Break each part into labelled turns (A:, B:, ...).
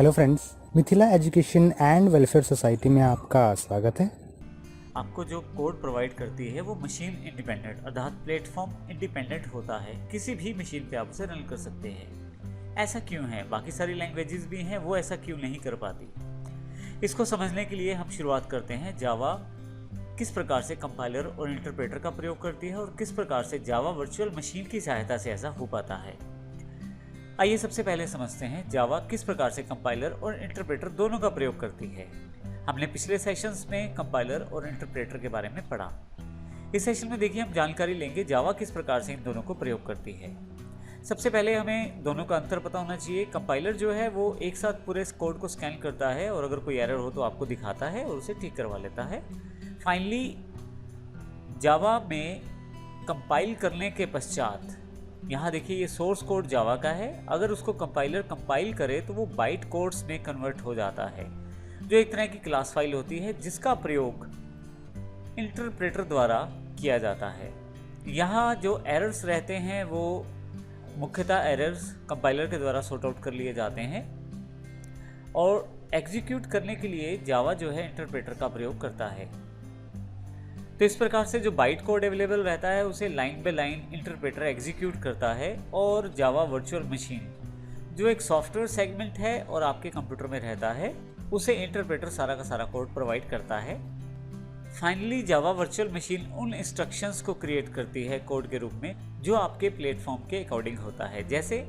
A: Hello friends, Mithila education and welfare society में आपका स्वागत है।
B: आपको जो कोड प्रोवाइड करती है वो मशीन इंडिपेंडेंट अर्थात प्लेटफॉर्म इंडिपेंडेंट होता है। किसी भी मशीन पे आप उसे रन कर सकते हैं। ऐसा क्यों है? बाकी सारी लैंग्वेजेस भी हैं, वो ऐसा क्यों नहीं कर पाती? इसको समझने के लिए हम शुरुआत करते हैं जावा किस प्रकार से कंपाइलर और इंटरप्रेटर का प्रयोग करती है और किस प्रकार से जावा वर्चुअल मशीन की सहायता से ऐसा हो पाता है। आइए सबसे पहले समझते हैं जावा किस प्रकार से कंपाइलर और इंटरप्रेटर दोनों का प्रयोग करती है। हमने पिछले सेशंस में कंपाइलर और इंटरप्रेटर के बारे में पढ़ा। इस सेशन में देखिए हम जानकारी लेंगे जावा किस प्रकार से इन दोनों को प्रयोग करती है। सबसे पहले हमें दोनों का अंतर पता होना चाहिए। कंपाइलर जो है वो एक साथ पूरे कोड को स्कैन करता है और अगर कोई एरर हो तो आपको दिखाता है और उसे ठीक करवा लेता है। फाइनली जावा में कंपाइल करने के पश्चात यहाँ देखिए ये सोर्स कोड जावा का है। अगर उसको कंपाइलर कंपाइल करे तो वो बाइट कोड्स में कन्वर्ट हो जाता है, जो एक तरह की क्लास फाइल होती है जिसका प्रयोग इंटरप्रेटर द्वारा किया जाता है। यहाँ जो एरर्स रहते हैं वो मुख्यतः एरर्स कंपाइलर के द्वारा सॉर्ट आउट कर लिए जाते हैं और एग्जीक्यूट करने के लिए जावा जो है इंटरप्रेटर का प्रयोग करता है। तो इस प्रकार से जो बाइट कोड अवेलेबल रहता है उसे line by line interpreter execute करता है और जावा वर्चुअल मशीन जो एक सॉफ्टवेयर सेगमेंट है और आपके कंप्यूटर में रहता है उसे इंटरप्रेटर सारा का सारा कोड प्रोवाइड करता है। फाइनली जावा वर्चुअल मशीन उन इंस्ट्रक्शंस को क्रिएट करती है कोड के रूप में जो आपके प्लेटफॉर्म के अकॉर्डिंग होता है। जैसे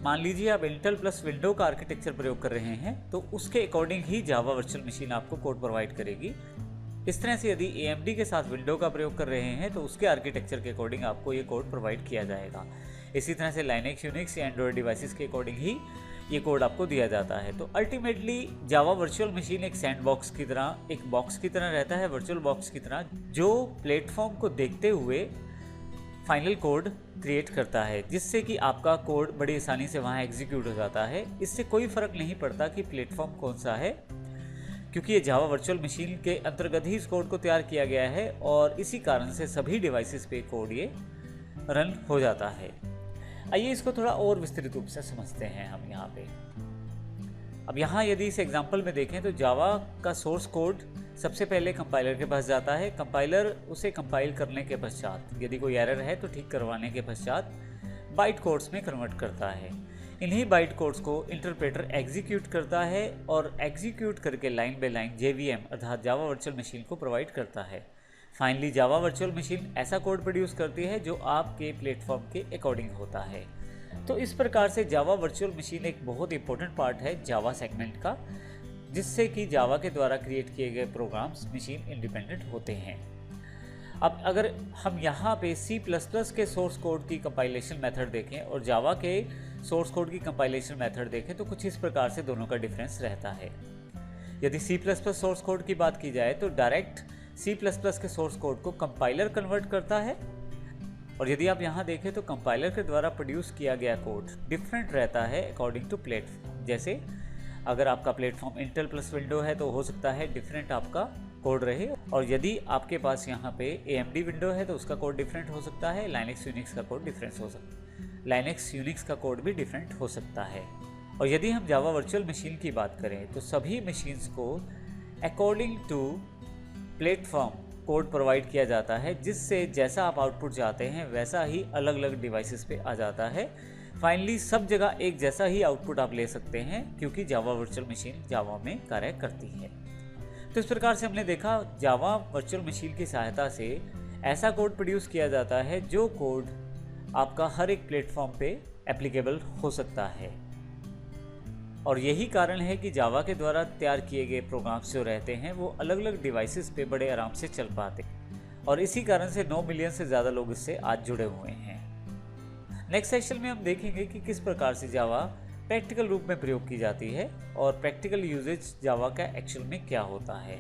B: मान लीजिए आप इंटेल प्लस विंडो का आर्किटेक्चर प्रयोग कर रहे हैं तो उसके अकॉर्डिंग ही जावा वर्चुअल मशीन आपको कोड प्रोवाइड करेगी। इस तरह से यदि AMD के साथ विंडो का प्रयोग कर रहे हैं तो उसके आर्किटेक्चर के अकॉर्डिंग आपको ये कोड प्रोवाइड किया जाएगा। इसी तरह से लाइनेक्स यूनिक्स या एंड्रॉयड डिवाइसेस के अकॉर्डिंग ही ये कोड आपको दिया जाता है। तो अल्टीमेटली जावा वर्चुअल मशीन एक सैंडबॉक्स की तरह, एक बॉक्स की तरह रहता है, वर्चुअल बॉक्स की तरह, जो प्लेटफॉर्म को देखते हुए फाइनल कोड क्रिएट करता है जिससे कि आपका कोड बड़ी आसानी से वहाँ एग्जीक्यूट हो जाता है। इससे कोई फर्क नहीं पड़ता कि प्लेटफॉर्म कौन सा है, क्योंकि ये जावा वर्चुअल मशीन के अंतर्गत ही इस कोड को तैयार किया गया है और इसी कारण से सभी डिवाइसेस पे कोड ये रन हो जाता है। आइए इसको थोड़ा और विस्तृत रूप से समझते हैं हम यहाँ पे। अब यहाँ यदि इस एग्जांपल में देखें तो जावा का सोर्स कोड सबसे पहले कंपाइलर के पास जाता है। कंपाइलर उसे कंपाइल करने के पश्चात यदि कोई एरर है तो ठीक करवाने के पश्चात बाइट कोड्स में कन्वर्ट करता है। इन्हीं बाइट कोड्स को इंटरप्रेटर एग्जीक्यूट करता है और एग्जीक्यूट करके लाइन बाय लाइन JVM अर्थात जावा वर्चुअल मशीन को प्रोवाइड करता है। फाइनली जावा वर्चुअल मशीन ऐसा कोड प्रोड्यूस करती है जो आपके प्लेटफॉर्म के अकॉर्डिंग होता है। तो इस प्रकार से जावा वर्चुअल मशीन एक बहुत इंपॉर्टेंट पार्ट है जावा सेगमेंट का, जिससे कि जावा के द्वारा क्रिएट किए गए प्रोग्राम्स मशीन इंडिपेंडेंट होते हैं। अब अगर हम यहाँ पे C++ के सोर्स कोड की कंपाइलेशन मेथड देखें और जावा के सोर्स कोड की कंपाइलेशन मेथड देखें तो कुछ इस प्रकार से दोनों का डिफरेंस रहता है। यदि C++ सोर्स कोड की बात की जाए तो डायरेक्ट C++ के सोर्स कोड को कंपाइलर कन्वर्ट करता है और यदि आप यहाँ देखें तो कंपाइलर के द्वारा प्रोड्यूस किया गया कोड डिफरेंट रहता है अकॉर्डिंग टू प्लेटफॉर्म। जैसे अगर आपका प्लेटफॉर्म इंटेल प्लस विंडो है तो हो सकता है डिफरेंट आपका कोड रहे, और यदि आपके पास यहाँ पे AMD विंडो है तो उसका कोड डिफरेंट हो सकता है। लाइनेक्स यूनिक्स का कोड डिफरेंट हो सकता है, लाइनेक्स यूनिक्स का कोड भी डिफरेंट हो सकता है। और यदि हम जावा वर्चुअल मशीन की बात करें तो सभी मशीन्स को according to platform code provide किया जाता है, जिससे जैसा आप आउटपुट चाहते हैं वैसा ही अलग अलग डिवाइसेस पे आ जाता है। फाइनली सब जगह एक जैसा ही आउटपुट आप ले सकते हैं क्योंकि जावा वर्चुअल मशीन जावा में कार्य करती है। तो इस प्रकार से हमने देखा जावा वर्चुअल मशीन की सहायता से ऐसा कोड प्रोड्यूस किया जाता है जो कोड आपका हर एक प्लेटफॉर्म पे एप्लीकेबल हो सकता है। और यही कारण है कि जावा के द्वारा तैयार किए गए प्रोग्राम्स जो रहते हैं वो अलग अलग डिवाइसेस पे बड़े आराम से चल पाते हैं और इसी कारण से 9 मिलियन से ज़्यादा लोग इससे आज जुड़े हुए हैं। नेक्स्ट सेशन में हम देखेंगे कि किस प्रकार से जावा प्रैक्टिकल रूप में प्रयोग की जाती है और प्रैक्टिकल यूजेज जावा का एक्चुअल में क्या होता है।